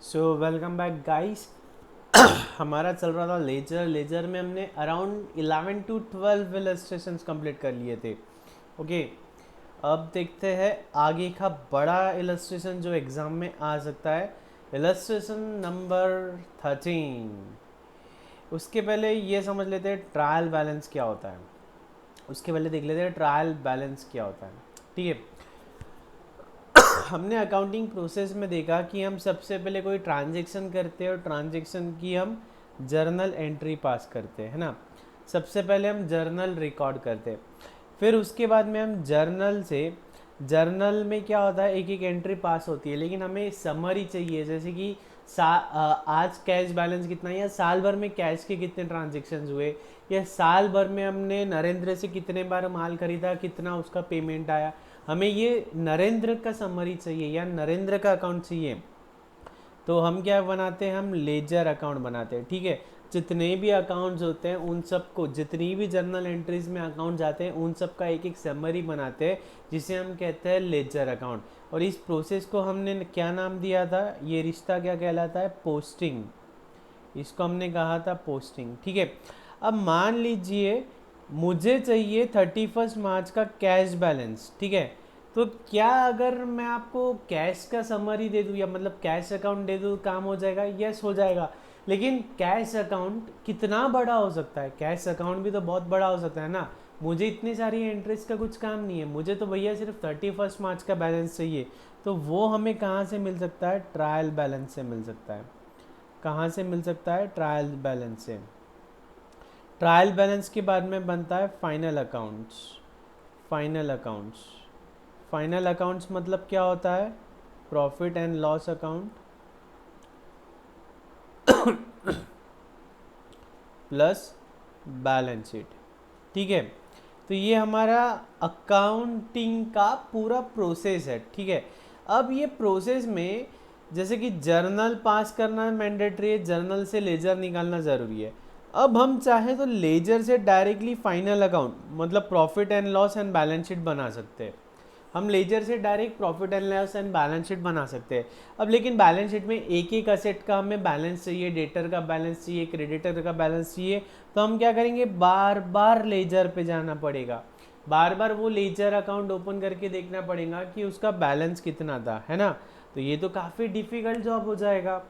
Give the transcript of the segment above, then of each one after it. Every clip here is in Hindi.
So welcome back guys. हमारा चल रहा था लेजर में हमने अराउंड 11 टू 12 इलस्ट्रेशंस कंप्लीट कर लिए थे। ओके, अब देखते हैं आगे का बड़ा इलस्ट्रेशन जो एग्ज़ाम में आ सकता है, इलस्ट्रेशन नंबर 13। उसके पहले ये समझ लेते हैं ट्रायल बैलेंस क्या होता है। उसके पहले देख लेते हैं ट्रायल बैलेंस क्या होता है। ठीक है, हमने अकाउंटिंग प्रोसेस में देखा कि हम सबसे पहले कोई ट्रांजैक्शन करते हैं और ट्रांजैक्शन की हम जर्नल एंट्री पास करते हैं, है ना। सबसे पहले हम जर्नल रिकॉर्ड करते हैं, फिर उसके बाद में हम जर्नल में क्या होता है, एक एक एंट्री पास होती है, लेकिन हमें समरी चाहिए, जैसे कि आज कैश बैलेंस कितना है, या साल भर में कैश के कितने ट्रांजेक्शन हुए, या साल भर में हमने नरेंद्र से कितने बार माल खरीदा, कितना उसका पेमेंट आया। हमें ये नरेंद्र का समरी चाहिए या नरेंद्र का अकाउंट चाहिए, तो हम क्या बनाते हैं, हम लेजर अकाउंट बनाते हैं। ठीक है, जितने भी अकाउंट्स होते हैं उन सबको, जितनी भी जर्नल एंट्रीज में अकाउंट जाते हैं उन सब का एक एक समरी बनाते हैं, जिसे हम कहते हैं लेजर अकाउंट। और इस प्रोसेस को हमने क्या नाम दिया था, ये रिश्ता क्या कहलाता है, पोस्टिंग। इसको हमने कहा था पोस्टिंग। ठीक है, अब मान लीजिए मुझे चाहिए 31 मार्च का कैश बैलेंस। ठीक है, तो क्या अगर मैं आपको कैश का समरी दे दूँ, या मतलब कैश अकाउंट दे दूँ, काम हो जाएगा? यस, हो जाएगा। लेकिन कैश अकाउंट कितना बड़ा हो सकता है, कैश अकाउंट भी तो बहुत बड़ा हो सकता है ना। मुझे इतनी सारी एंट्रीज का कुछ काम नहीं है, मुझे तो भैया सिर्फ 31 मार्च का बैलेंस चाहिए। तो वो हमें कहाँ से मिल सकता है, ट्रायल बैलेंस से मिल सकता है। कहाँ से मिल सकता है, ट्रायल बैलेंस से। ट्रायल बैलेंस के बाद में बनता है final accounts. Final accounts final accounts मतलब क्या होता है, profit and loss account plus balance sheet. ठीक है, तो ये हमारा अकाउंटिंग का पूरा प्रोसेस है। ठीक है, अब ये प्रोसेस में जैसे कि जर्नल पास करना मैंडेटरी है, जर्नल से लेजर निकालना ज़रूरी है। अब हम चाहे तो लेजर से डायरेक्टली फाइनल अकाउंट मतलब profit and loss and balance sheet बना सकते हैं। हम लेजर से direct profit and loss and balance sheet बना सकते हैं। अब लेकिन बैलेंस शीट में एक एक असेट का हमें बैलेंस चाहिए, डेटर का बैलेंस चाहिए, क्रेडिटर का बैलेंस चाहिए। तो हम क्या करेंगे, बार बार लेजर पे जाना पड़ेगा, बार बार वो लेजर अकाउंट ओपन करके देखना पड़ेगा कि उसका बैलेंस कितना था, है ना। तो ये तो काफ़ी डिफ़िकल्ट जॉब हो जाएगा,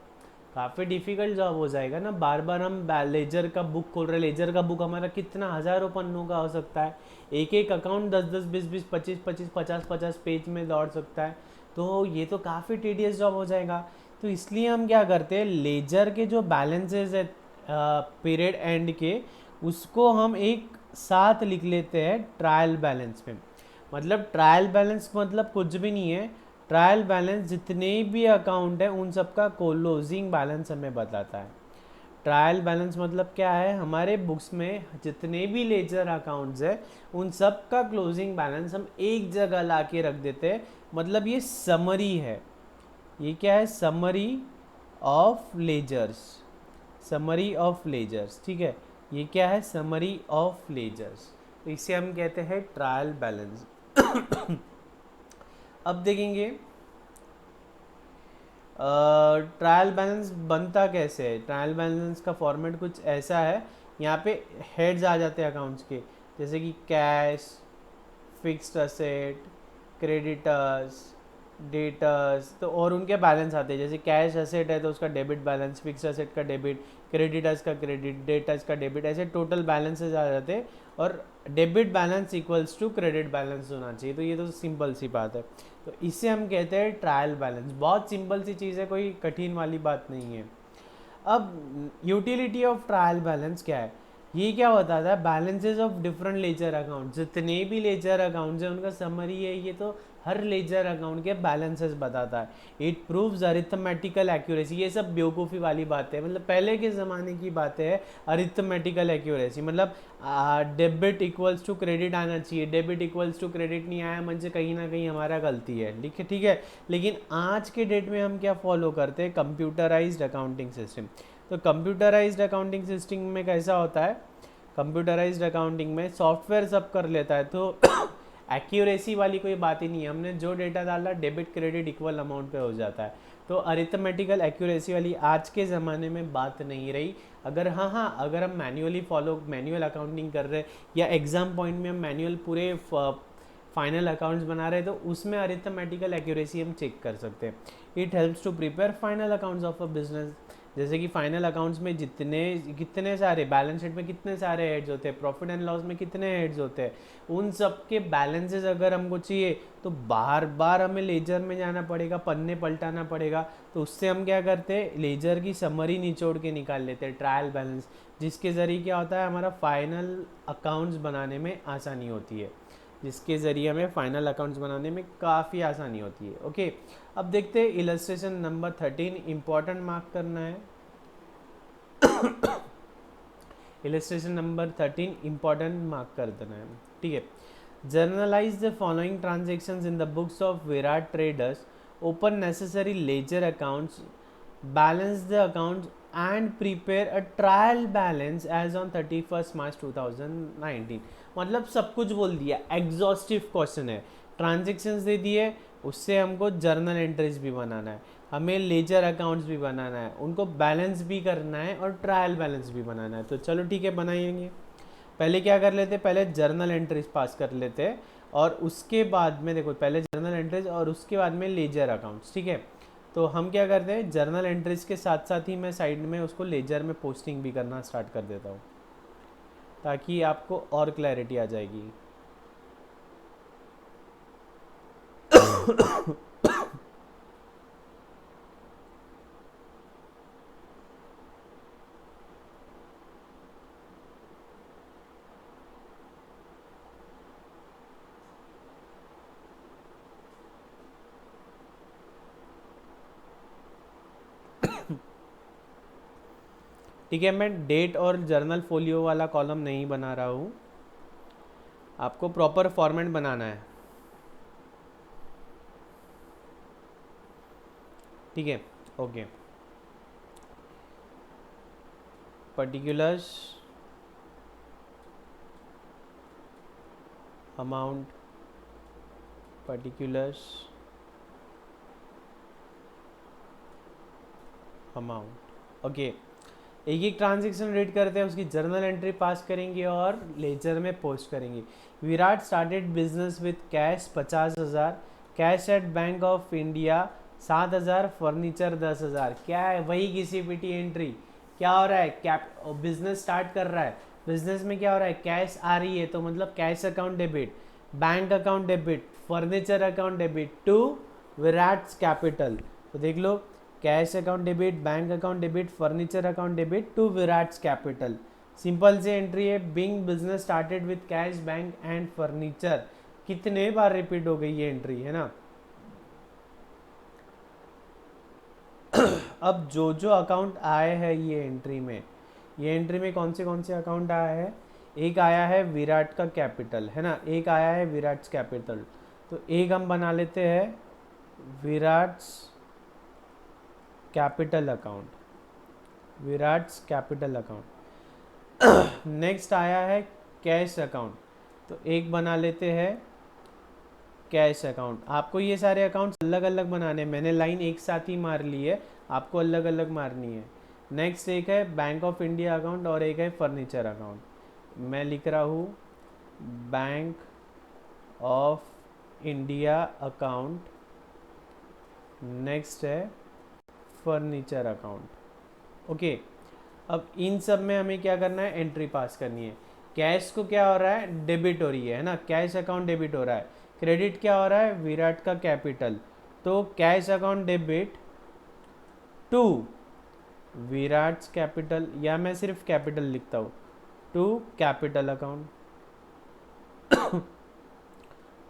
काफ़ी डिफ़िकल्ट जॉब हो जाएगा ना। बार बार हम लेजर का बुक खोल रहे हैं, लेजर का बुक हमारा कितना हज़ारों पन्नों का हो सकता है, एक एक अकाउंट 10 10 20 20 25 25 50 50 पेज में दौड़ सकता है। तो ये तो काफ़ी टीडियस जॉब हो जाएगा। तो इसलिए हम क्या करते हैं, लेजर के जो बैलेंसेज है पीरियड एंड के, उसको हम एक साथ लिख लेते हैं ट्रायल बैलेंस में। मतलब ट्रायल बैलेंस मतलब कुछ भी नहीं है, ट्रायल बैलेंस जितने भी अकाउंट है उन सब का क्लोजिंग बैलेंस हमें बताता है। ट्रायल बैलेंस मतलब क्या है, हमारे बुक्स में जितने भी लेजर अकाउंट्स है उन सब का क्लोजिंग बैलेंस हम एक जगह ला के रख देते हैं। मतलब ये समरी है, ये क्या है, summary of ledgers. Summary of ledgers, ठीक है, ये क्या है, समरी ऑफ लेजर्स। तो इसे हम कहते हैं ट्रायल बैलेंस। अब देखेंगे ट्रायल बैलेंस बनता कैसे है। ट्रायल बैलेंस का फॉर्मेट कुछ ऐसा है, यहाँ पे हेड्स आ जाते हैं अकाउंट्स के, जैसे कि cash, fixed asset, creditors, debtors, तो और उनके बैलेंस आते हैं। जैसे कैश असेट है तो उसका डेबिट बैलेंस, फिक्स्ड असेट का डेबिट, क्रेडिटर्स का क्रेडिट, डेटर्स का डेबिट, ऐसे टोटल बैलेंसेज आ जाते हैं। और debit balance equals to credit balance होना चाहिए। तो ये तो सिंपल सी बात है। तो इसे हम कहते हैं ट्रायल बैलेंस। बहुत सिंपल सी चीज़ है, कोई कठिन वाली बात नहीं है। अब यूटिलिटी ऑफ ट्रायल बैलेंस क्या है, ये क्या बताता है, balances of different ledger account, जितने भी लेजर अकाउंट्स हैं उनका समरी है ये। तो हर लेजर अकाउंट के बैलेंसेस बताता है। It proves arithmetical accuracy. ये सब बेवकूफ़ी वाली बात है, मतलब पहले के ज़माने की बातें है। अरिथमेटिकल एक्यूरेसी मतलब डेबिट इक्वल्स टू क्रेडिट आना चाहिए, डेबिट इक्वल्स टू क्रेडिट नहीं आया म्हणजे कहीं ना कहीं हमारा गलती है, ठीक है, ठीक है। लेकिन आज के डेट में हम क्या फॉलो करते हैं, कंप्यूटराइज्ड अकाउंटिंग सिस्टम। तो कंप्यूटराइज्ड अकाउंटिंग सिस्टम में कैसा होता है, कंप्यूटराइज्ड अकाउंटिंग में सॉफ्टवेयर सब कर लेता है, तो एक्यूरेसी वाली कोई बात ही नहीं है। हमने जो डेटा डाला डेबिट क्रेडिट इक्वल अमाउंट पे हो जाता है। तो अरिथमेटिकल एक्यूरेसी वाली आज के ज़माने में बात नहीं रही। अगर अगर हम मैनुअल अकाउंटिंग कर रहे हैं या एग्ज़ाम पॉइंट में हम मैनुअल पूरे फाइनल अकाउंट्स बना रहे हैं तो उसमें अरिथमेटिकल एक्यूरेसी हम चेक कर सकते हैं। It helps to prepare final accounts of a business. जैसे कि फाइनल अकाउंट्स में कितने सारे बैलेंस शीट में कितने सारे हेड्स होते हैं, प्रॉफिट एंड लॉस में कितने हेड्स होते हैं, उन सब के बैलेंसेस अगर हमको चाहिए तो बार बार हमें लेजर में जाना पड़ेगा, पन्ने पलटाना पड़ेगा। तो उससे हम क्या करते हैं, लेजर की समरी निचोड़ के निकाल लेते हैं, ट्रायल बैलेंस, जिसके ज़रिए क्या होता है, हमारा फाइनल अकाउंट्स बनाने में आसानी होती है, जिसके ज़रिए हमें फाइनल अकाउंट्स बनाने में काफ़ी आसानी होती है। ओके, अब देखते हैं इलस्ट्रेशन नंबर 13, इम्पॉर्टेंट मार्क करना है। इलस्ट्रेशन नंबर 13 इम्पॉर्टेंट मार्क कर देना है, ठीक है। Journalise the following transactions in the books of Virat traders, open necessary ledger accounts, balance the accounts and prepare a trial balance as on 31 March 2019। मतलब सब कुछ बोल दिया, एग्जॉस्टिव क्वेश्चन है। ट्रांजेक्शन्स दे दिए, उससे हमको जर्नल एंट्रीज भी बनाना है, हमें लेजर अकाउंट्स भी बनाना है, उनको बैलेंस भी करना है और ट्रायल बैलेंस भी बनाना है। तो चलो ठीक है, बनाएंगे। पहले क्या कर लेते, पहले जर्नल एंट्रीज पास कर लेते और उसके बाद में देखो, पहले जर्नल एंट्रीज और उसके बाद में लेजर अकाउंट्स, ठीक है। तो हम क्या करते हैं, जर्नल एंट्रीज के साथ साथ ही मैं साइड में उसको लेजर में पोस्टिंग भी करना स्टार्ट कर देता हूँ, ताकि आपको और क्लैरिटी आ जाएगी। ठीक है, मैं डेट और जर्नल फोलियो वाला कॉलम नहीं बना रहा हूँ, आपको प्रॉपर फॉर्मेट बनाना है, ठीक है। Okay, particulars, amount, particulars, amount. Okay, एक एक ट्रांजेक्शन रीड करते हैं, उसकी जर्नल एंट्री पास करेंगे और लेजर में पोस्ट करेंगे। Virat started business with cash 50,000, cash at bank of India 7,000, furniture 10,000। क्या है, वही की सीपीटी एंट्री। क्या हो रहा है, बिजनेस स्टार्ट कर रहा है, बिजनेस में क्या हो रहा है, कैश आ रही है, तो मतलब cash account debit, bank account debit, furniture account debit to Virat's capital. तो देख लो, cash account debit, bank account debit, furniture account debit to Virat's capital. Simple से एंट्री है, being business started with cash, bank and furniture. कितने बार रिपीट हो गई ये एंट्री, है ना। अब जो जो अकाउंट आए हैं ये एंट्री में कौन से अकाउंट आया है, एक आया है विराट का कैपिटल, है ना, एक आया है विराट्स कैपिटल। तो एक हम बना लेते हैं Virat's capital account, Virat's capital account. Next आया है कैश अकाउंट, तो एक बना लेते हैं कैश अकाउंट। आपको ये सारे अकाउंट्स अलग अलग बनाने, मैंने लाइन एक साथ ही मार ली है, आपको अलग अलग मारनी है। नेक्स्ट एक है बैंक ऑफ इंडिया अकाउंट और एक है फर्नीचर अकाउंट। मैं लिख रहा हूँ bank of India account, next है फर्नीचर अकाउंट। ओके, अब इन सब में हमें क्या करना है, एंट्री पास करनी है। कैश को क्या हो रहा है, डेबिट हो रही है ना, कैश अकाउंट डेबिट हो रहा है। क्रेडिट क्या हो रहा है, विराट का कैपिटल, तो cash account debit to Virat's capital, या मैं सिर्फ कैपिटल लिखता हूँ, to capital account,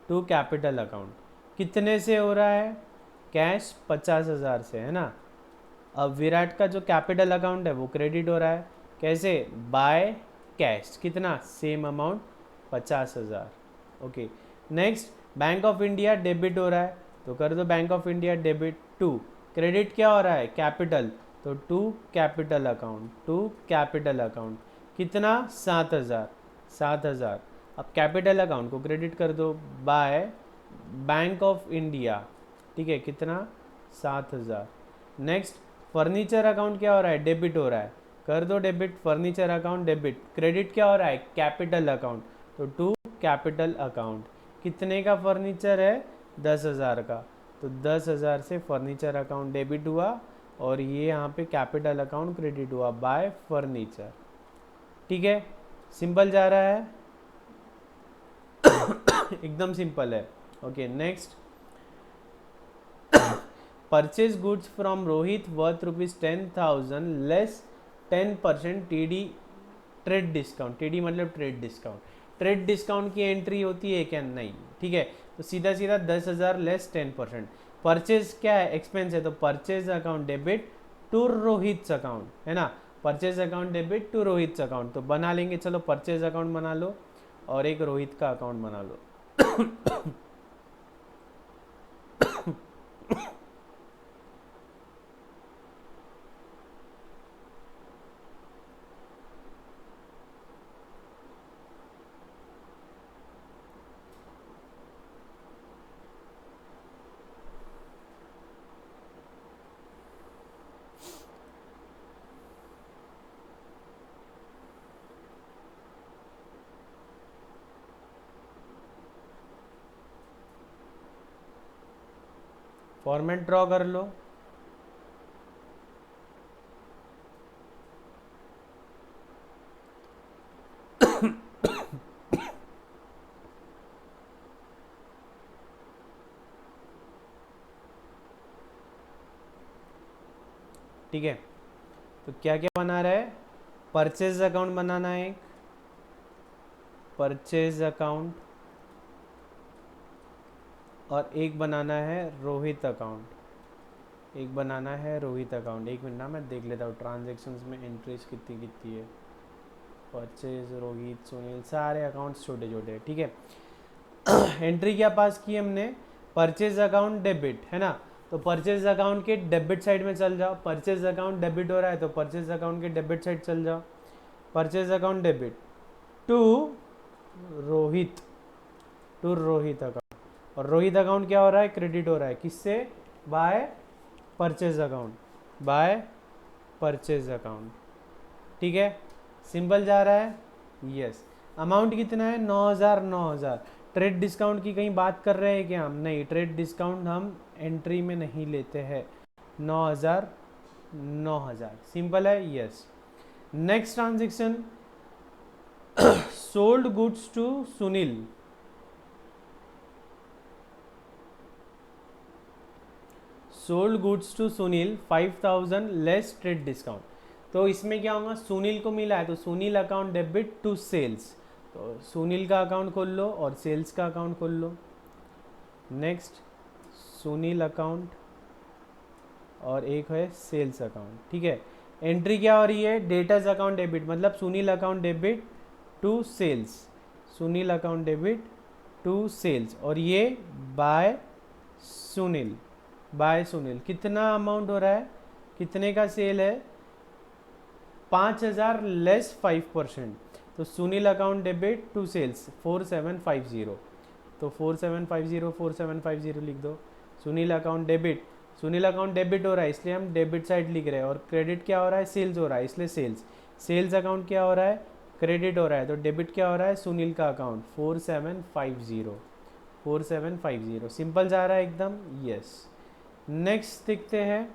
to capital account. कितने से हो रहा है, कैश 50,000 से, है ना। अब विराट का जो कैपिटल अकाउंट है वो क्रेडिट हो रहा है, कैसे, बाय कैश, कितना, same amount 50,000। Okay, next bank of India debit हो रहा है, तो कर दो bank of India debit to, credit क्या हो रहा है, कैपिटल, तो to capital account, to capital account, कितना, 7,000, 7,000। अब कैपिटल अकाउंट को क्रेडिट कर दो बाय बैंक ऑफ इंडिया, ठीक है, कितना, 7,000। नेक्स्ट फर्नीचर अकाउंट क्या हो रहा है, डेबिट हो रहा है, कर दो debit, furniture account debit. Credit क्या हो रहा है, कैपिटल अकाउंट, तो टू कैपिटल अकाउंट। कितने का फर्नीचर है, 10,000 का, तो 10,000 से फर्नीचर अकाउंट डेबिट हुआ और ये यहाँ पे कैपिटल अकाउंट क्रेडिट हुआ बाय फर्नीचर। ठीक है, सिंपल जा रहा है एकदम सिंपल है। Okay next, purchase goods from Rohit worth ₹10,000 less 10% TD trade discount. TD मतलब ट्रेड डिस्काउंट। ट्रेड डिस्काउंट की एंट्री होती है क्या, नहीं। ठीक है, तो सीधा सीधा 10,000 लेस 10%। परचेज क्या है, एक्सपेंस है, तो purchase account debit to Rohit account, है ना। Purchase account debit to Rohit account, तो बना लेंगे, चलो परचेज अकाउंट बना लो और एक रोहित का अकाउंट बना लो। फॉर्मेट ड्रॉ कर लो। ठीक है, तो क्या क्या बना रहा है, परचेज अकाउंट बनाना है, एक परचेज अकाउंट, और एक बनाना है रोहित अकाउंट, एक बनाना है रोहित अकाउंट। एक मिनट ना, मैं देख लेता हूँ ट्रांजेक्शन्स में एंट्रीज कितनी कितनी है। परचेज रोहित सुनील, सारे अकाउंट्स छोटे छोटे, ठीक है। एंट्री क्या पास की हमने, परचेज अकाउंट डेबिट, है ना। तो परचेज अकाउंट के डेबिट साइड में चल जाओ, परचेज अकाउंट डेबिट हो रहा है तो परचेज अकाउंट के डेबिट साइड चल जाओ। Purchase account debit to Rohit, to Rohit account, और रोहित अकाउंट क्या हो रहा है, क्रेडिट हो रहा है, किससे, by purchase account, by purchase account. ठीक है, सिंपल जा रहा है, यस। अमाउंट कितना है, 9,000 9,000। ट्रेड डिस्काउंट की कहीं बात कर रहे हैं क्या हम, नहीं, ट्रेड डिस्काउंट हम एंट्री में नहीं लेते हैं। 9,000 9,000, सिंपल है, yes. Next transaction, sold goods to Sunil, sold goods to Sunil 5,000 less trade discount. तो इसमें क्या होगा, सुनील को मिला है तो Sunil account debit to sales, तो सुनील का अकाउंट खोल लो और सेल्स का अकाउंट खोल लो। नेक्स्ट, सुनील अकाउंट और एक है सेल्स अकाउंट। ठीक है, एंट्री क्या हो रही है, डेटर्स अकाउंट डेबिट, मतलब Sunil account debit to sales, Sunil account debit to sales, और ये बाय सुनील, बाय सुनील। कितना अमाउंट हो रहा है, कितने का सेल है, 5,000 लेस 5%, तो Sunil account debit to sales 4750, तो 4750 4750 लिख दो। Sunil account debit, Sunil account debit हो रहा है इसलिए हम डेबिट साइड लिख रहे हैं, और क्रेडिट क्या हो रहा है, सेल्स हो रहा है इसलिए सेल्स। सेल्स अकाउंट क्या हो रहा है, क्रेडिट हो रहा है, तो डेबिट क्या हो रहा है, सुनील का अकाउंट 4750 4750। सिंपल जा रहा है एकदम, यस। नेक्स्ट देखते हैं,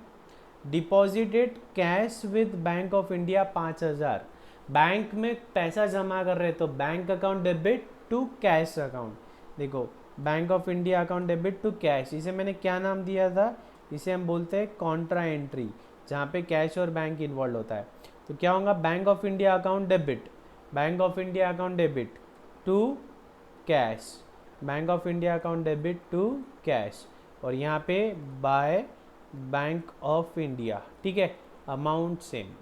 deposited cash with bank of India 5,000। Bank में पैसा जमा कर रहे तो bank account debit to cash account. देखो, bank of India account debit to cash, इसे मैंने क्या नाम दिया था, इसे हम बोलते हैं कॉन्ट्रा एंट्री, जहाँ पे कैश और बैंक इन्वॉल्व होता है। तो क्या होगा, bank of India account debit, bank of India account debit to cash, bank of India account debit to cash, और यहाँ पे बाय बैंक ऑफ इंडिया। ठीक है, अमाउंट सेम।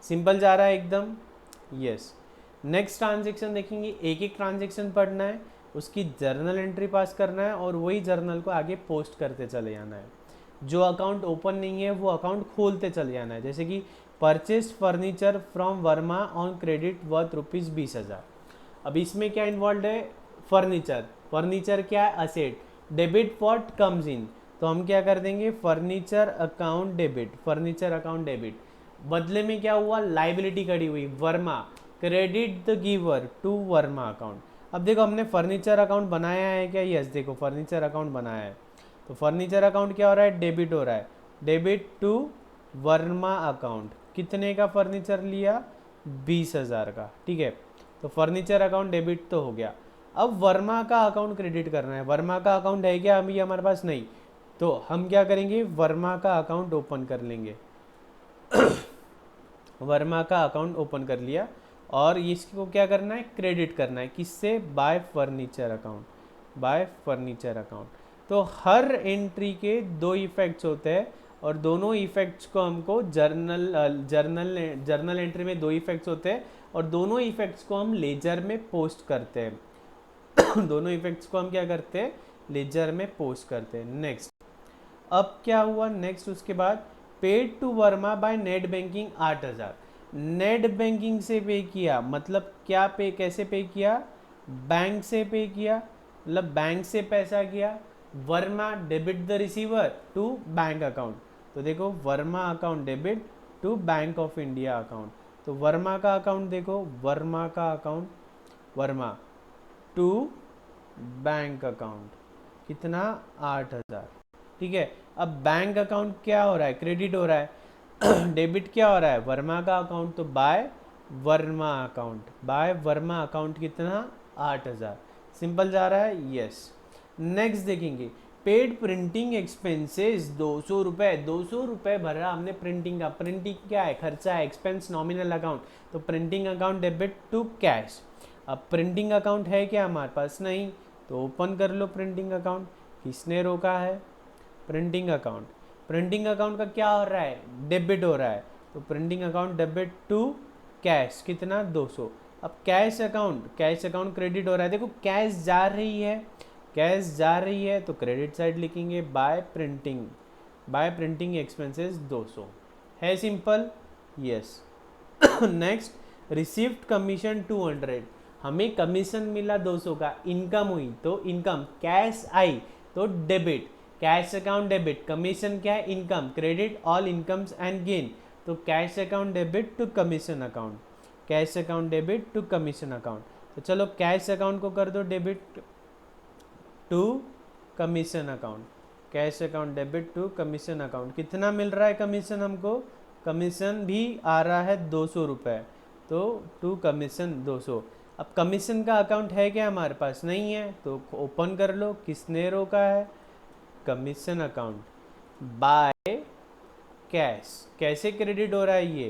सिंपल जा रहा है एकदम, यस। नेक्स्ट ट्रांजेक्शन देखेंगे, एक एक ट्रांजेक्शन पढ़ना है, उसकी जर्नल एंट्री पास करना है और वही जर्नल को आगे पोस्ट करते चले जाना है। जो अकाउंट ओपन नहीं है वो अकाउंट खोलते चले जाना है। जैसे कि purchase furniture from Verma on credit worth ₹20,000। अब इसमें क्या इन्वॉल्व है, फर्नीचर, फर्नीचर क्या है, asset, debit what comes in, तो हम क्या कर देंगे, furniture account debit, furniture account debit. बदले में क्या हुआ, लाइबिलिटी खड़ी हुई, Verma, credit the giver to Verma account. अब देखो हमने फर्नीचर अकाउंट बनाया है क्या, यस, देखो फर्नीचर अकाउंट बनाया है, तो फर्नीचर अकाउंट क्या हो रहा है, डेबिट हो रहा है, डेबिट टू वर्मा अकाउंट। कितने का फर्नीचर लिया, 20,000 का, ठीक है। तो फर्नीचर अकाउंट डेबिट तो हो गया। अब वर्मा का अकाउंट क्रेडिट करना है, वर्मा का अकाउंट है क्या अभी हमारे पास, नहीं, तो हम क्या करेंगे, वर्मा का अकाउंट ओपन कर लेंगे। वर्मा का अकाउंट ओपन कर लिया, और इसको क्या करना है, क्रेडिट करना है, किससे, bye furniture account, bye furniture account. तो हर एंट्री के दो इफेक्ट्स होते हैं, और दोनों इफेक्ट्स को हमको जर्नल एंट्री में दो इफेक्ट्स होते हैं, और दोनों इफेक्ट्स को हम लेजर में पोस्ट करते हैं। दोनों इफेक्ट्स को हम क्या करते हैं, लेजर में पोस्ट करते हैं। नेक्स्ट, अब क्या हुआ, नेक्स्ट उसके बाद paid to Verma by net banking 8,000, net banking से पे किया, मतलब क्या पे, कैसे पे किया, बैंक से पे किया, मतलब बैंक से पैसा किया, Verma debit the receiver to bank account. तो देखो Verma account debit to bank of India account, तो वर्मा का अकाउंट देखो, वर्मा का account, Verma to bank account, कितना, 8,000, ठीक है। अब बैंक अकाउंट क्या हो रहा है, क्रेडिट हो रहा है। डेबिट क्या हो रहा है, वर्मा का अकाउंट, तो by Verma account, by Verma account कितना, 8,000, सिंपल जा रहा है, यस। नेक्स्ट देखेंगे, पेड प्रिंटिंग एक्सपेंसेस 200 रुपये, 200 रुपये भरा हमने प्रिंटिंग का, प्रिंटिंग क्या है, खर्चा है, एक्सपेंस नॉमिनल अकाउंट, तो printing account debit to cash. अब प्रिंटिंग अकाउंट है क्या हमारे पास, नहीं, तो ओपन कर लो प्रिंटिंग अकाउंट, किसने रोका है, प्रिंटिंग अकाउंट। प्रिंटिंग अकाउंट का क्या हो रहा है, डेबिट हो रहा है, तो printing account debit to cash, कितना, 200। अब कैश अकाउंट क्रेडिट हो रहा है, देखो कैश जा रही है, कैश जा रही है, तो क्रेडिट साइड लिखेंगे, बाय प्रिंटिंग एक्सपेंसेस 200, है simple, yes. Next, received commission 200, हमें कमीशन मिला 200 का, इनकम हुई तो इनकम, कैश आई तो debit, cash account debit, commission क्या है, income, credit all incomes and gain, तो cash account debit to commission account, cash account debit to commission account. तो चलो कैश अकाउंट को कर दो debit to commission account, cash account debit to commission account, कितना मिल रहा है कमीशन हमको, कमीशन भी आ रहा है 200 रुपये, तो टू कमीशन 200। अब कमीशन का अकाउंट है क्या हमारे पास, नहीं है, तो ओपन कर लो, किसने रोका है, कमीशन अकाउंट बाय कैश। कैसे क्रेडिट हो रहा है ये,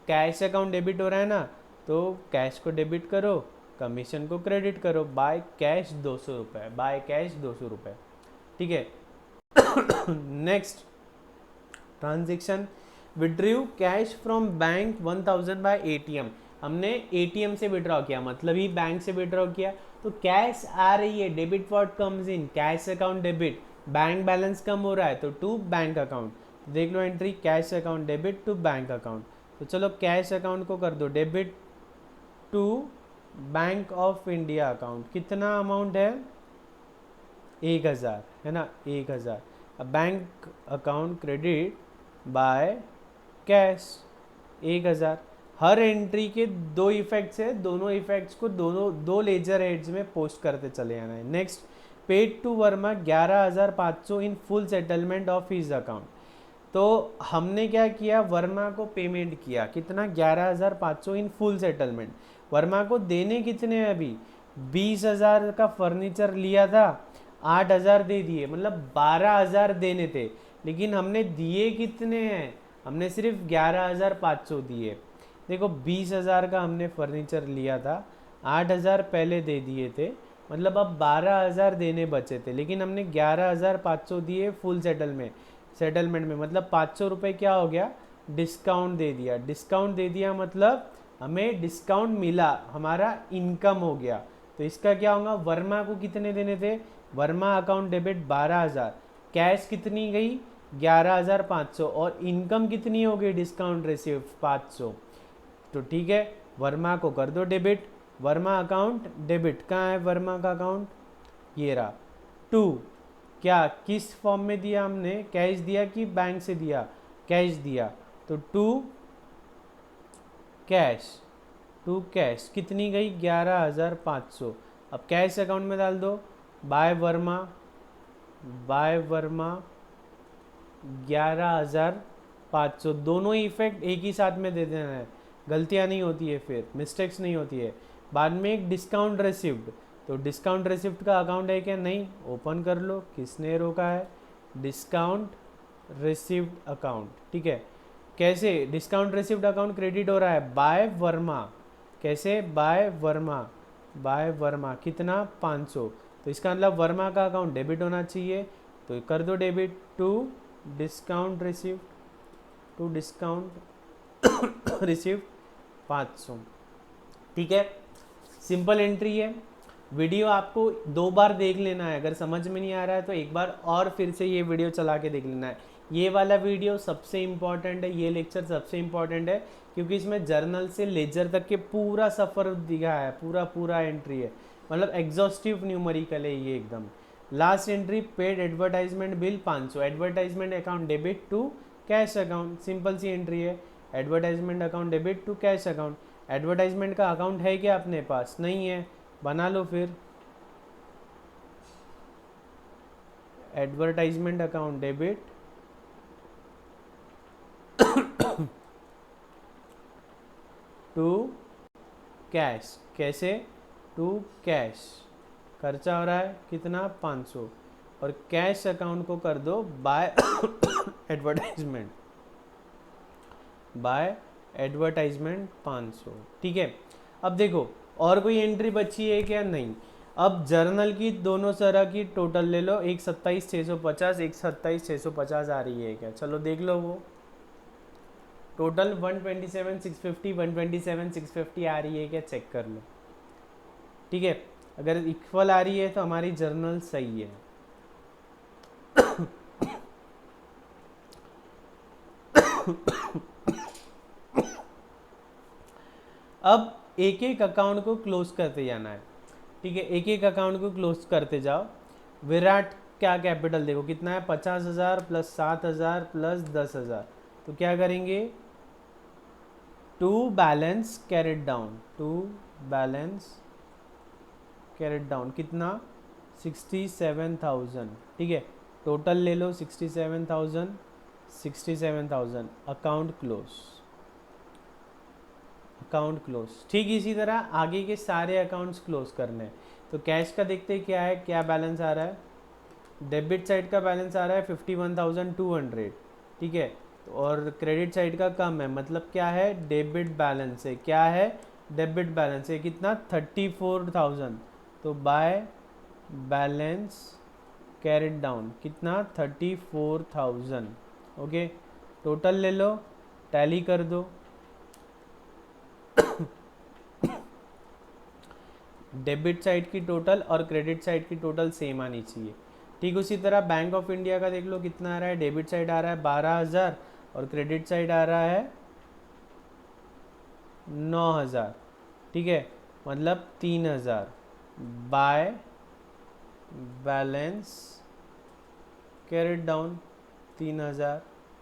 कैश अकाउंट डेबिट हो रहा है ना, तो कैश को डेबिट करो, कमीशन को क्रेडिट करो, बाय कैश 200 रुपये, बाय कैश 200 रुपये, ठीक है। Next, transaction, withdraw cash from bank 1,000 by ATM, हमने एटीएम से विड्रॉ किया, मतलब ही बैंक से विड्रॉ किया, तो कैश आ रही है, debit what comes in, cash account debit, bank balance कम हो रहा है, तो टू बैंक अकाउंट, देख लो entry, cash account debit to bank account. तो चलो कैश अकाउंट को कर दो debit to bank of India account, कितना अमाउंट है, 1,000, है ना, 1,000। अब bank account credit by cash 1,000। हर एंट्री के दो इफेक्ट्स है, दोनों इफेक्ट्स को दो लेजर हेड्स में पोस्ट करते चले जाना है। Next, paid to Verma 11,500 in full settlement of his account, तो हमने क्या किया, वर्मा को पेमेंट किया, कितना, 11,500 इन फुल सेटलमेंट। वर्मा को देने कितने हैं अभी, 20,000 का फर्नीचर लिया था, 8,000 दे दिए, मतलब 12,000 देने थे, लेकिन हमने दिए कितने हैं, हमने सिर्फ 11,500 दिए। देखो 20,000 का हमने फर्नीचर लिया था, 8,000 पहले दे दिए थे, मतलब अब 12,000 देने बचे थे, लेकिन हमने 11,500 दिए फुल सेटलमेंट में, मतलब 500 रुपये क्या हो गया, डिस्काउंट दे दिया, डिस्काउंट दे दिया मतलब हमें डिस्काउंट मिला, हमारा इनकम हो गया। तो इसका क्या होगा, वर्मा को कितने देने थे, वर्मा अकाउंट डेबिट 12,000, कैश कितनी गई 11,500, और इनकम कितनी हो गई, डिस्काउंट रिसीव 500, तो ठीक है, वर्मा को कर दो डेबिट, वर्मा अकाउंट डेबिट, कहाँ है वर्मा का अकाउंट, ये रहा, टू क्या किस फॉर्म में दिया हमने, कैश दिया कि बैंक से दिया, कैश दिया, तो टू कैश कितनी गई 11,500। अब कैश अकाउंट में डाल दो, बाय वर्मा 11,500, दोनों ही इफेक्ट एक ही साथ में दे देना है, गलतियाँ नहीं होती है, फिर मिस्टेक्स नहीं होती है। बाद में एक डिस्काउंट रिसिव्ड, तो डिस्काउंट रिसिप्ट का अकाउंट है क्या, नहीं, ओपन कर लो, किसने रोका है, डिस्काउंट रिसिप्ट अकाउंट, ठीक है। कैसे डिस्काउंट रिसिप्ट अकाउंट क्रेडिट हो रहा है, बाय वर्मा, कैसे, बाय वर्मा कितना 500, तो इसका मतलब वर्मा का अकाउंट डेबिट होना चाहिए, तो कर दो डेबिट टू डिस्काउंट रिसिप्ट 500, ठीक है। सिंपल एंट्री है। वीडियो आपको 2 बार देख लेना है, अगर समझ में नहीं आ रहा है तो एक बार और फिर से ये वीडियो चला के देख लेना है। ये वाला वीडियो सबसे इम्पॉर्टेंट है, ये लेक्चर सबसे इम्पॉर्टेंट है, क्योंकि इसमें जर्नल से लेजर तक के पूरा सफ़र दिखा है, पूरा एंट्री है, मतलब एग्जॉस्टिव न्यूमेरिकल है ये एकदम। Last entry paid advertisement bill 500, advertisement account debit to cash account, simple सी एंट्री है, advertisement account debit to cash account. Advertisement का अकाउंट है क्या अपने पास, नहीं है, बना लो फिर, advertisement account debit to cash, कैसे, टू कैश, खर्चा हो रहा है कितना 500, और कैश अकाउंट को कर दो बाय एडवर्टाइजमेंट 500, ठीक है। अब देखो और कोई एंट्री बची है क्या, नहीं। अब जर्नल की दोनों तरह की टोटल ले लो, एक 27,650, एक 27,650 आ रही है क्या, चलो देख लो वो टोटल 127,650, 127,650 आ रही है क्या, चेक कर लो, ठीक है। अगर इक्वल आ रही है तो हमारी जर्नल सही है। अब एक एक अकाउंट को क्लोज करते जाना है, ठीक है, एक एक अकाउंट को क्लोज करते जाओ। विराट क्या कैपिटल देखो कितना है, 50,000 प्लस 7,000 प्लस 10,000, तो क्या करेंगे, टू बैलेंस कैरेट डाउन कितना 67,000, ठीक है, टोटल ले लो 67,000, अकाउंट क्लोज, ठीक। इसी तरह आगे के सारे अकाउंट्स क्लोज करने हैं। तो कैश का देखते क्या है, क्या बैलेंस आ रहा है, डेबिट साइड का बैलेंस आ रहा है 51,200, ठीक है, और क्रेडिट साइड का कम है, मतलब क्या है, डेबिट बैलेंस है, क्या है, डेबिट बैलेंस है कितना 34,000, तो बाय बैलेंस कैरेट डाउन कितना 34,000, ओके। टोटल ले लो, टैली कर दो, डेबिट साइड की टोटल और क्रेडिट साइड की टोटल सेम आनी चाहिए, ठीक। उसी तरह बैंक ऑफ इंडिया का देख लो कितना आ रहा है, डेबिट साइड आ रहा है 12,000 और क्रेडिट साइड आ रहा है 9,000, ठीक है, मतलब 3,000 by balance carried down 3,000,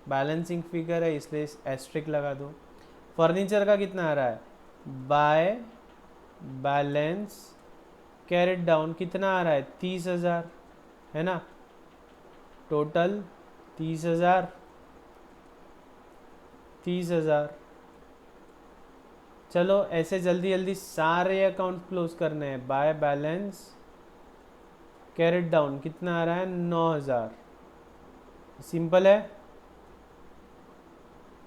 balancing figure है इसलिए एस्ट्रिक लगा दो। फर्नीचर का कितना आ रहा है, बाय बैलेंस कैरेट डाउन कितना आ रहा है 30,000, है ना, टोटल 30,000। चलो ऐसे जल्दी जल्दी सारे अकाउंट क्लोज करने हैं। बाय बैलेंस कैरेट डाउन कितना आ रहा है 9,000, सिंपल है,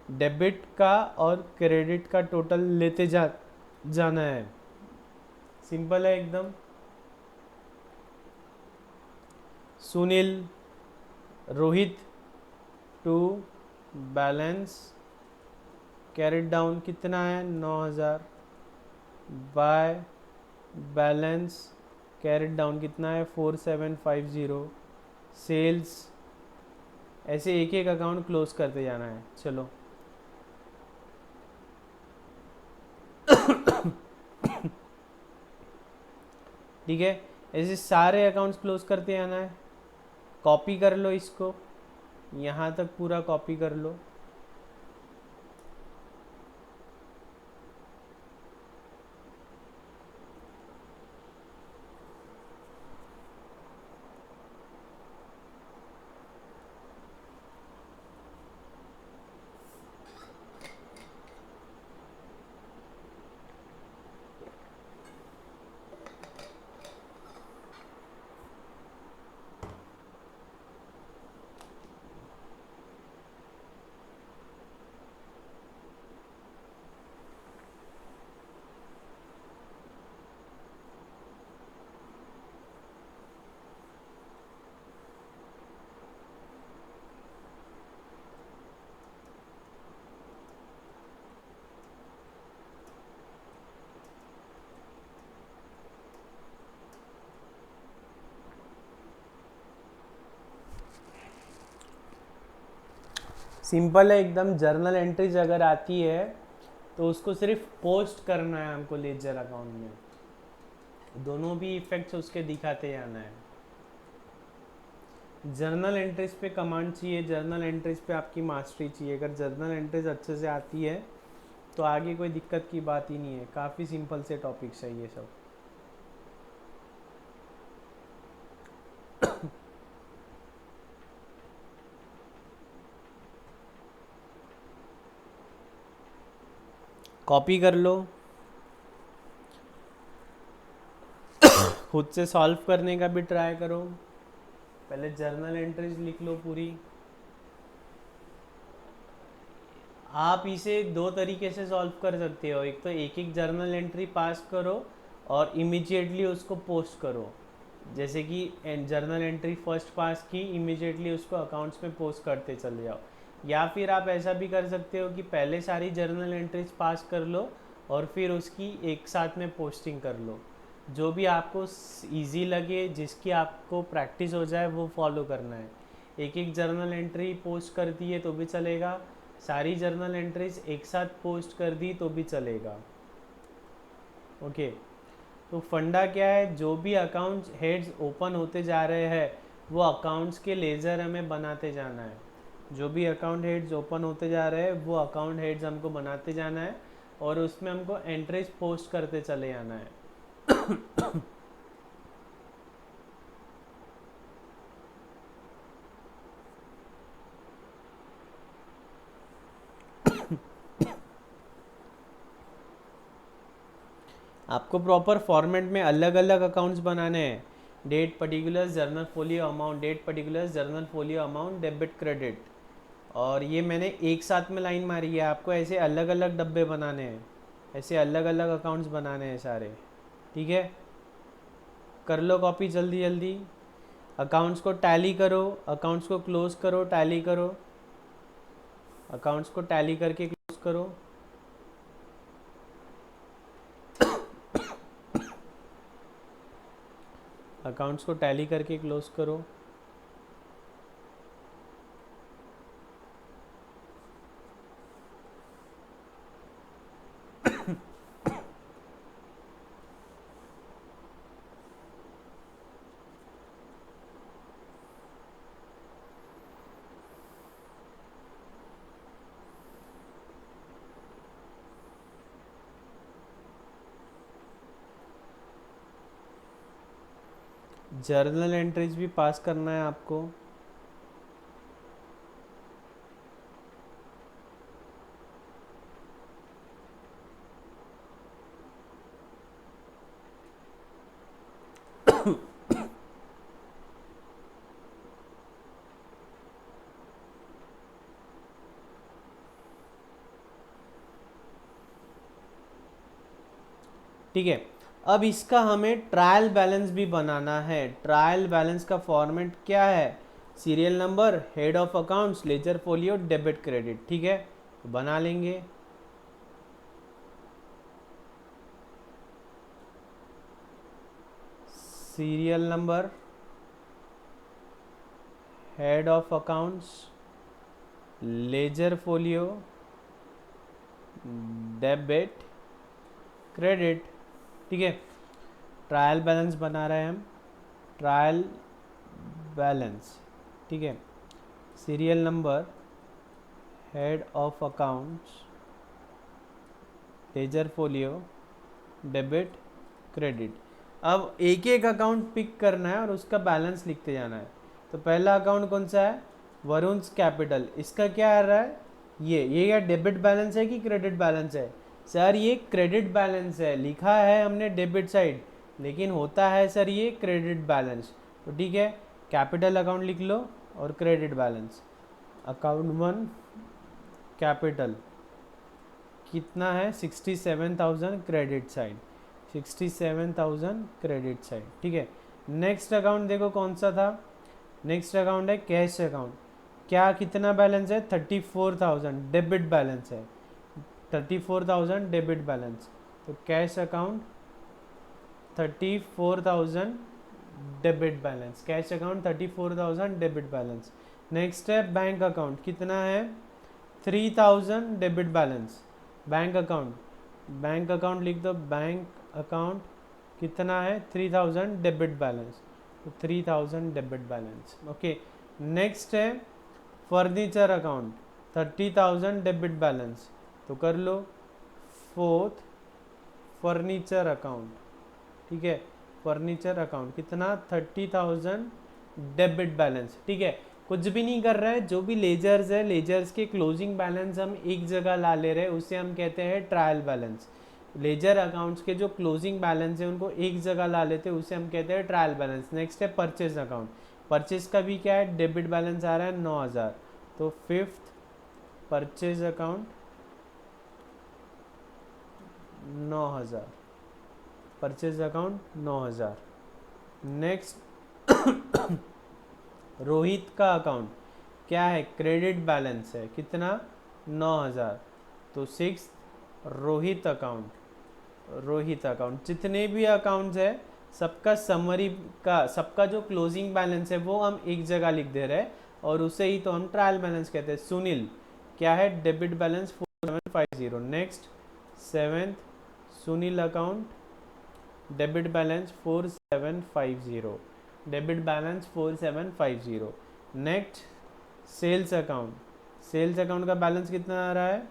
डेबिट का और क्रेडिट का टोटल लेते जाना है, सिंपल है एकदम। Sunil, Rohit to balance carried down कितना है 9,000 बाय बैलेंस कैरेट डाउन कितना है 4,750, सेल्स, ऐसे एक एक अकाउंट क्लोज करते जाना है। चलो ठीक है, ऐसे सारे अकाउंट्स क्लोज करते आना है। कॉपी कर लो इसको, यहाँ तक पूरा कॉपी कर लो। सिंपल है एकदम। जर्नल एंट्रीज अगर आती है तो उसको सिर्फ पोस्ट करना है हमको लेजर अकाउंट में, दोनों भी इफेक्ट्स उसके दिखाते जाना है। जर्नल एंट्रीज पे कमांड चाहिए, जर्नल एंट्रीज पे आपकी मास्टरी चाहिए। अगर जर्नल एंट्रीज अच्छे से आती है तो आगे कोई दिक्कत की बात ही नहीं है, काफ़ी सिंपल से टॉपिक्स है ये सब। कॉपी कर लो, खुद से सॉल्व करने का भी ट्राई करो। पहले जर्नल एंट्रीज लिख लो पूरी। आप इसे दो तरीके से सॉल्व कर सकते हो, एक तो एक एक जर्नल एंट्री पास करो और इमीडिएटली उसको पोस्ट करो। जैसे कि जर्नल एंट्री फर्स्ट पास की, इमीडिएटली उसको अकाउंट्स में पोस्ट करते चले जाओ। या फिर आप ऐसा भी कर सकते हो कि पहले सारी जर्नल एंट्रीज पास कर लो और फिर उसकी एक साथ में पोस्टिंग कर लो। जो भी आपको इजी लगे, जिसकी आपको प्रैक्टिस हो जाए, वो फॉलो करना है। एक एक जर्नल एंट्री पोस्ट कर दिए तो भी चलेगा, सारी जर्नल एंट्रीज एक साथ पोस्ट कर दी तो भी चलेगा। ओके, तो फंडा क्या है, जो भी अकाउंट्स हेड्स ओपन होते जा रहे हैं वो अकाउंट्स के लेजर हमें बनाते जाना है। जो भी अकाउंट हेड्स ओपन होते जा रहे हैं वो अकाउंट हेड्स हमको बनाते जाना है और उसमें हमको एंट्रीज पोस्ट करते चले जाना है। आपको प्रॉपर फॉर्मेट में अलग अलग अकाउंट्स बनाने हैं। Date particular journal folio amount, date particular journal folio amount, debit credit. और ये मैंने एक साथ में लाइन मारी है, आपको ऐसे अलग अलग डब्बे बनाने हैं, ऐसे अलग अलग अकाउंट्स बनाने हैं सारे। ठीक है, कर लो कॉपी जल्दी जल्दी। अकाउंट्स को टैली करो, अकाउंट्स को क्लोज करो, टैली करो, अकाउंट्स को टैली करके क्लोज करो। अकाउंट्स को टैली करके क्लोज करो। जर्नल एंट्रीज भी पास करना है आपको। ठीक है, अब इसका हमें ट्रायल बैलेंस भी बनाना है। ट्रायल बैलेंस का फॉर्मेट क्या है, serial number, head of accounts, ledger folio, debit credit. ठीक है, तो बना लेंगे। Serial number, head of accounts, ledger folio, debit credit. ठीक है, ट्रायल बैलेंस बना रहे हैं हम। ट्रायल बैलेंस ठीक है, serial number, head of accounts, ledger folio, debit, credit. अब एक एक अकाउंट पिक करना है और उसका बैलेंस लिखते जाना है। तो पहला अकाउंट कौन सा है, वरुण्स कैपिटल, इसका क्या आ रहा है, ये क्या डेबिट बैलेंस है कि क्रेडिट बैलेंस है? सर ये क्रेडिट बैलेंस है, लिखा है हमने डेबिट साइड, लेकिन होता है सर ये क्रेडिट बैलेंस। तो ठीक है, कैपिटल अकाउंट लिख लो और क्रेडिट बैलेंस। अकाउंट 1 कैपिटल कितना है, 67,000 क्रेडिट साइड, 67,000 क्रेडिट साइड, ठीक है। नेक्स्ट अकाउंट देखो कौन सा था, नेक्स्ट अकाउंट है कैश अकाउंट, क्या कितना बैलेंस है, 34,000 डेबिट बैलेंस है, 34,000 डेबिट बैलेंस। तो cash account 34,000 debit balance, cash account 34,000 debit balance. Next है बैंक अकाउंट, कितना है, 3,000 debit balance. Bank account, bank account लिख दो, बैंक अकाउंट कितना है, 3,000 डेबिट बैलेंस, तो 3,000 डेबिट बैलेंस, ओके। नेक्स्ट है फर्नीचर अकाउंट, 30,000 डेबिट बैलेंस, तो कर लो फोर्थ फर्नीचर अकाउंट, ठीक है। फर्नीचर अकाउंट कितना, 30,000 डेबिट बैलेंस, ठीक है। कुछ भी नहीं कर रहा है, जो भी लेजर्स है, लेजर्स के क्लोजिंग बैलेंस हम एक जगह ला ले रहे हैं, उसे हम कहते हैं ट्रायल बैलेंस। लेजर अकाउंट्स के जो क्लोजिंग बैलेंस है उनको एक जगह ला लेते हैं, उसे हम कहते हैं ट्रायल बैलेंस। नेक्स्ट है परचेज अकाउंट, परचेज का भी क्या है, डेबिट बैलेंस आ रहा है 9,000, तो fifth purchase account 9,000, purchase account 9,000। Next Rohit का अकाउंट क्या है, क्रेडिट बैलेंस है कितना, 9,000, तो six Rohit account, Rohit account. जितने भी अकाउंट्स है सबका समरी का, सबका जो क्लोजिंग बैलेंस है वो हम एक जगह लिख दे रहे हैं और उसे ही तो हम ट्रायल बैलेंस कहते हैं। सुनील क्या है, debit balance 4750। Next seventh Sunil account, debit balance 4750, debit balance 4750। Next sales account, sales account का बैलेंस कितना आ रहा है,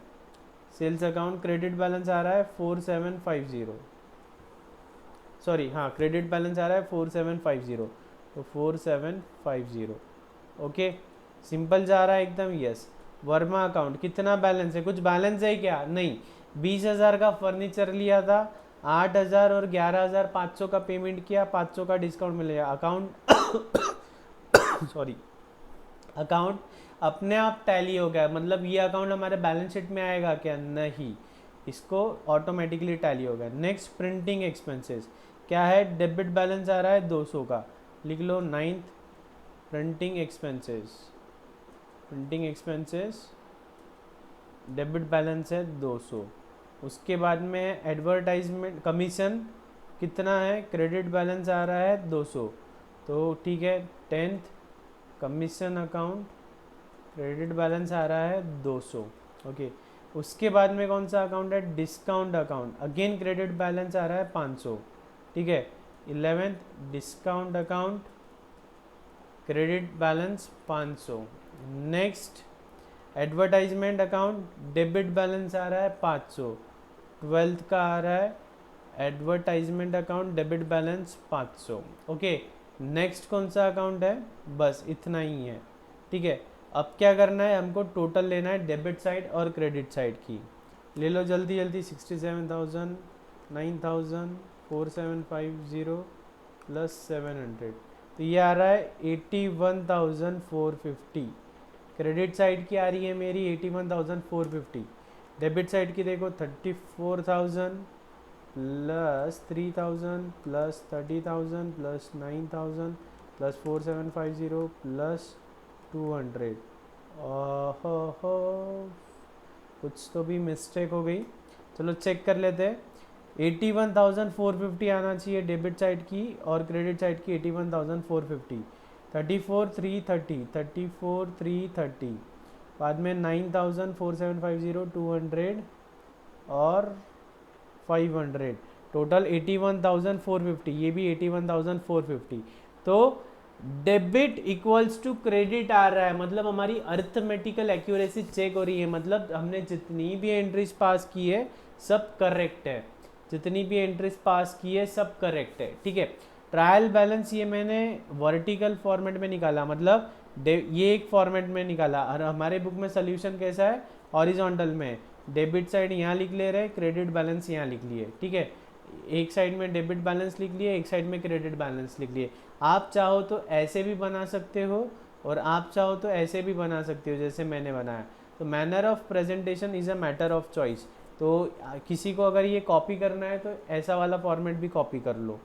सेल्स अकाउंट क्रेडिट बैलेंस आ रहा है 4750, सॉरी हाँ क्रेडिट बैलेंस आ रहा है 4750, तो 4750, ओके। सिंपल जा रहा है एकदम, यस। वर्मा अकाउंट कितना बैलेंस है, कुछ बैलेंस है क्या, नहीं। 20,000 का फर्नीचर लिया था, 8,000 और 11,500 का पेमेंट किया, 500 का डिस्काउंट मिलेगा। अकाउंट सॉरी अकाउंट अपने आप टैली हो गया, मतलब ये अकाउंट हमारे बैलेंस शीट में आएगा क्या, नहीं, इसको ऑटोमेटिकली टैली हो गया। नेक्स्ट प्रिंटिंग एक्सपेंसेस क्या है, डेबिट बैलेंस आ रहा है 200 का, लिख लो ninth printing expenses, printing expenses debit balance है 200। उसके बाद में एडवर्टाइजमेंट कमीशन कितना है, क्रेडिट बैलेंस आ रहा है 200, तो ठीक है। Tenth commission account credit balance आ रहा है 200, ओके। उसके बाद में कौन सा अकाउंट है, discount account, again credit balance आ रहा है 500, ठीक है। 11th discount account credit balance 500। Next advertisement account debit balance आ रहा है 500, 12th का आ रहा है advertisement account debit balance 500, okay. Next कौन सा अकाउंट है, बस इतना ही है, ठीक है। अब क्या करना है, हमको टोटल लेना है डेबिट साइड और क्रेडिट साइड की, ले लो जल्दी जल्दी। 67,000 9,000 4750 प्लस 700, तो ये आ रहा है 81,450। क्रेडिट साइड की आ रही है मेरी 81,450, डेबिट साइड की देखो 34,000 plus 3,000 plus 30,000 plus 9,000 plus 4750 plus 200। ओहो, कुछ तो भी मिस्टेक हो गई, चलो चेक कर लेते हैं। 81,450 आना चाहिए डेबिट साइड की और क्रेडिट साइड की 81,450, 34,330, 34,330, बाद में 9,4750 200 और 500, टोटल 81,450, ये भी 81,450। तो डेबिट इक्वल्स टू क्रेडिट आ रहा है, मतलब हमारी अर्थमेटिकल एक्यूरेसी चेक हो रही है, मतलब हमने जितनी भी एंट्रीज पास की है सब करेक्ट है, जितनी भी एंट्रीज पास की है सब करेक्ट है, ठीक है। ट्रायल बैलेंस ये मैंने वर्टिकल फॉर्मेट में निकाला, मतलब ये एक फॉर्मेट में निकाला, और हमारे बुक में सोल्यूशन कैसा है, हॉरिजॉन्टल में। डेबिट साइड यहाँ लिख ले रहे, क्रेडिट बैलेंस यहाँ लिख लिए, ठीक है। एक साइड में डेबिट बैलेंस लिख लिए, एक साइड में क्रेडिट बैलेंस लिख लिए। आप चाहो तो ऐसे भी बना सकते हो और आप चाहो तो ऐसे भी बना सकते हो जैसे मैंने बनाया। तो manner of presentation is a matter of choice. तो किसी को अगर ये कॉपी करना है तो ऐसा वाला फॉर्मेट भी कॉपी कर लो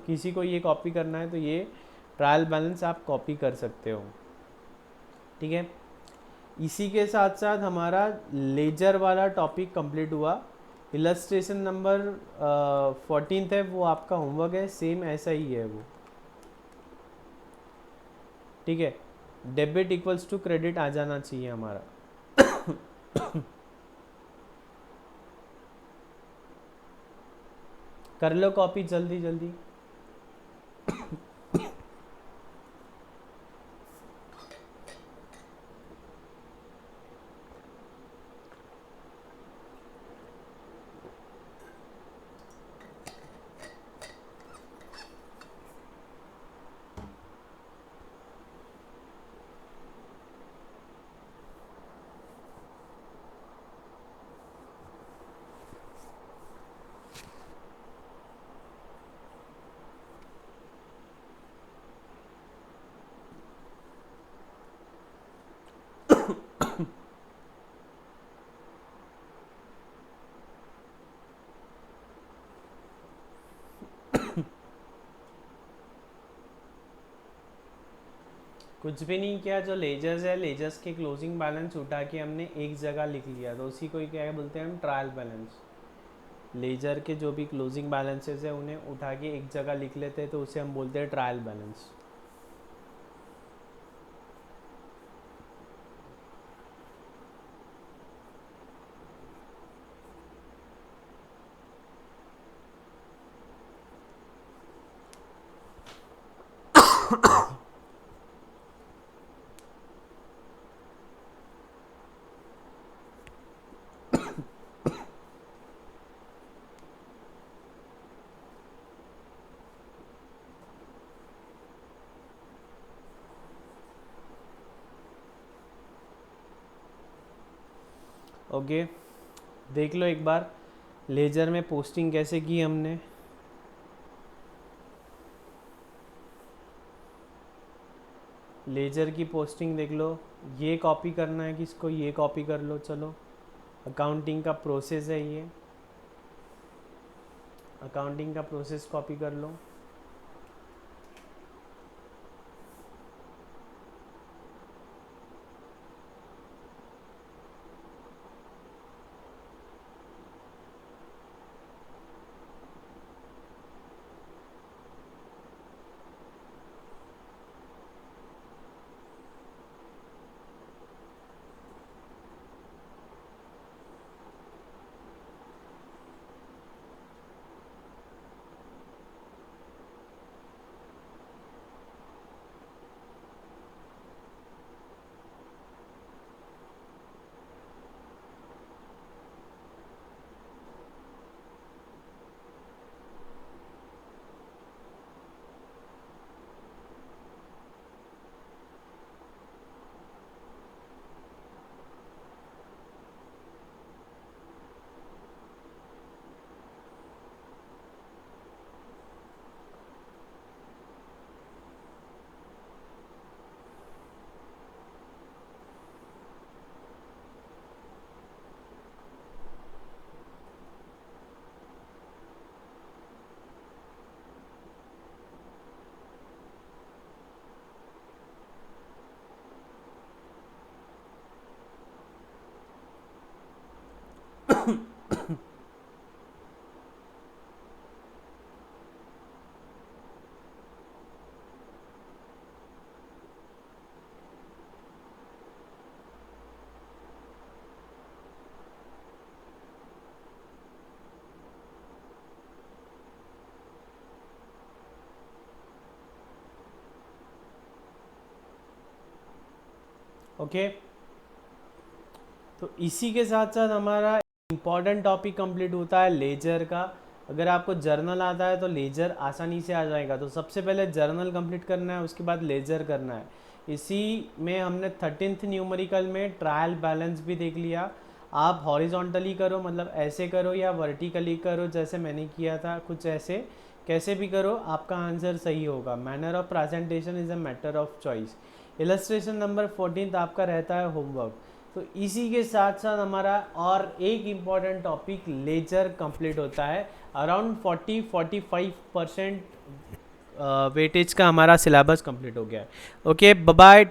किसी को ये कॉपी करना है तो ये ट्रायल बैलेंस आप कॉपी कर सकते हो, ठीक है। इसी के साथ साथ हमारा लेजर वाला टॉपिक कंप्लीट हुआ। इलस्ट्रेशन नंबर 14 है, वो आपका होमवर्क है, सेम ऐसा ही है वो, ठीक है। डेबिट इक्वल्स टू क्रेडिट आ जाना चाहिए हमारा। कर लो कॉपी जल्दी जल्दी। कुछ भी नहीं किया, जो लेजर्स है लेजर्स के क्लोजिंग बैलेंस उठा के हमने एक जगह लिख लिया, तो उसी को ही क्या बोलते हैं हम, ट्रायल बैलेंस। लेजर के जो भी क्लोजिंग बैलेंसेस है उन्हें उठा के एक जगह लिख लेते हैं तो उसे हम बोलते हैं ट्रायल बैलेंस। ओके, देख लो एक बार लेजर में पोस्टिंग कैसे की हमने। लेजर की पोस्टिंग देख लो, ये कॉपी करना है किसको, ये कॉपी कर लो, चलो। अकाउंटिंग का प्रोसेस है ये, अकाउंटिंग का प्रोसेस कॉपी कर लो। ओके, तो इसी के साथ साथ हमारा इम्पॉर्टेंट टॉपिक कंप्लीट होता है लेजर का। अगर आपको जर्नल आता है तो लेजर आसानी से आ जाएगा। तो सबसे पहले जर्नल कंप्लीट करना है, उसके बाद लेजर करना है। इसी में हमने 13th न्यूमेरिकल में ट्रायल बैलेंस भी देख लिया। आप हॉरिजॉन्टली करो, मतलब ऐसे करो, या वर्टिकली करो जैसे मैंने किया था, कुछ ऐसे, कैसे भी करो आपका आंसर सही होगा। Manner of presentation is a matter of choice. Illustration number 14 आपका रहता है होमवर्क। तो इसी के साथ साथ हमारा और एक इम्पॉर्टेंट टॉपिक लेजर कंप्लीट होता है। अराउंड 40-45% वेटेज का हमारा सिलेबस कंप्लीट हो गया है। Okay, bye bye.